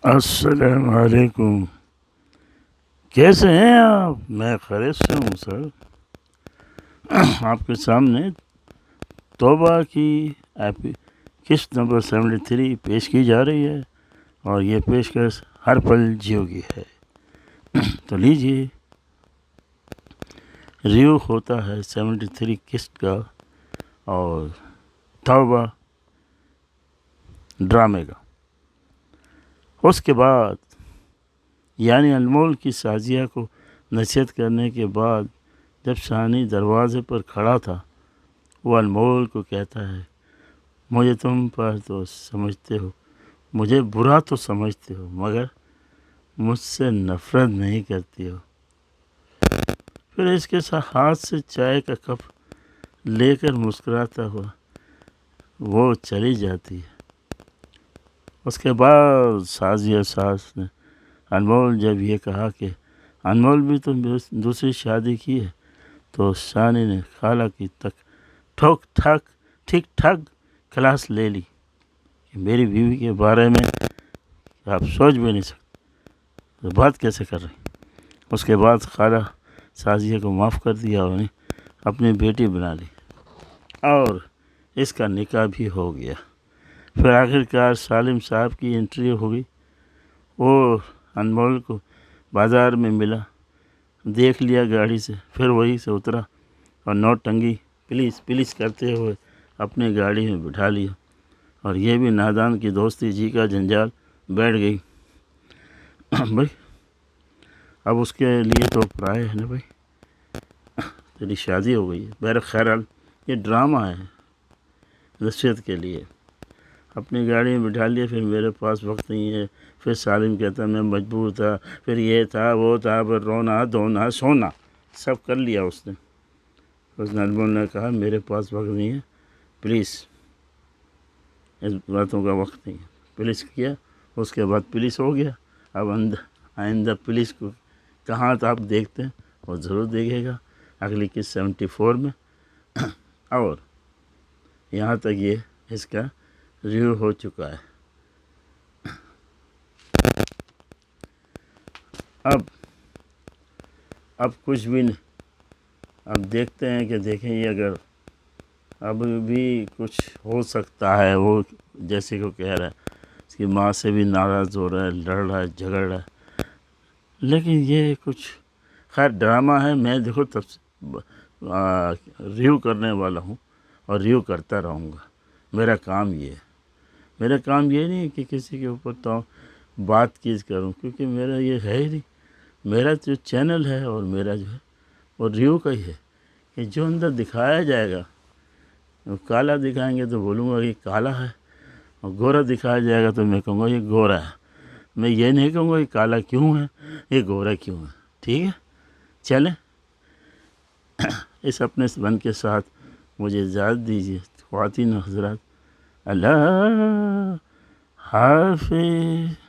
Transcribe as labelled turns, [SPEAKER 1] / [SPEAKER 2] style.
[SPEAKER 1] السلام علیکم، کیسے ہیں آپ؟ میں خیریت سے ہوں سر۔ آپ کے سامنے توبہ کی قسط نمبر 73 پیش کی جا رہی ہے، اور یہ پیشکش ہر پل جیو کی ہے۔ تو لیجیے، ریویو ہوتا ہے 73 قسط کا اور توبہ ڈرامے کا۔ اس کے بعد یعنی انمول کی شازیہ کو نصیحت کرنے کے بعد جب ثانی دروازے پر کھڑا تھا، وہ انمول کو کہتا ہے، مجھے تم پر تو سمجھتے ہو، مجھے برا تو سمجھتے ہو، مگر مجھ سے نفرت نہیں کرتی ہو۔ پھر اس کے ہاتھ سے چائے کا کپ لے کر مسکراتا ہوا وہ چلی جاتی ہے۔ اس کے بعد شازیہ ساس نے انمول جب یہ کہا کہ انمول بھی تو دوسری شادی کی ہے، تو ثانی نے خالہ کی ٹھیک ٹھاک کلاس لے لی کہ میری بیوی کے بارے میں آپ سوچ بھی نہیں سکتے، تو بات کیسے کر رہے ہیں۔ اس کے بعد خالہ شازیہ کو معاف کر دیا اور انہیں اپنی بیٹی بنا لی، اور اس کا نکاح بھی ہو گیا۔ پھر آخرکار سالم صاحب کی انٹری ہوگی۔ وہ انمول کو بازار میں ملا، دیکھ لیا گاڑی سے، پھر وہیں سے اترا اور نوٹ ٹنگی پلیز کرتے ہوئے اپنی گاڑی میں بٹھا لیا، اور یہ بھی نادان کی دوستی جی کا جنجال بیٹھ گئی۔ بھائی اب اس کے لیے تو پرائے ہے نا بھائی، تیری شادی ہو گئی ہے۔ بہرحال یہ ڈرامہ ہے نصیحت کے لیے۔ اپنی گاڑی میں بٹھا لیا، پھر میرے پاس وقت نہیں ہے، پھر سالم کہتا میں مجبور تھا، پھر یہ تھا وہ تھا، پھر رونا دھونا سونا سب کر لیا اس نے۔ اس نے انمول نے کہا میرے پاس وقت نہیں ہے، پلیز اس باتوں کا وقت نہیں ہے، پلیز کیا۔ اس کے بعد پلیز ہو گیا۔ اب آئندہ پلیز کو کہاں تو آپ دیکھتے ہیں، وہ ضرور دیکھے گا اگلی کی 74 میں۔ اور یہاں تک یہ اس کا ریویو ہو چکا ہے۔ اب کچھ بھی نہیں، اب دیکھتے ہیں کہ دیکھیں یہ اگر اب بھی کچھ ہو سکتا ہے۔ وہ جیسے کہ کہہ رہا ہے اس کی ماں سے بھی ناراض ہو رہا ہے، لڑ رہا ہے، جھگڑ رہا ہے، لیکن یہ کچھ خیر ڈرامہ ہے۔ میں دیکھو ریویو کرنے والا ہوں اور ریویو کرتا رہوں گا۔ میرا کام یہ ہے، میرا کام یہ نہیں کہ کسی کے اوپر تو بات کروں، کیونکہ میرا یہ ہے ہی نہیں۔ میرا جو چینل ہے اور میرا جو ہے وہ ریویو کا ہی ہے، کہ جو اندر دکھایا جائے گا، کالا دکھائیں گے تو بولوں گا یہ کالا ہے، اور گورا دکھایا جائے گا تو میں کہوں گا یہ گورا ہے۔ میں یہ نہیں کہوں گا یہ کالا کیوں ہے، یہ گورا کیوں ہے۔ ٹھیک ہے، چلیں اس اپنے بند کے ساتھ مجھے اجازت دیجیے خواتین و حضرات۔ اللہ حافظ۔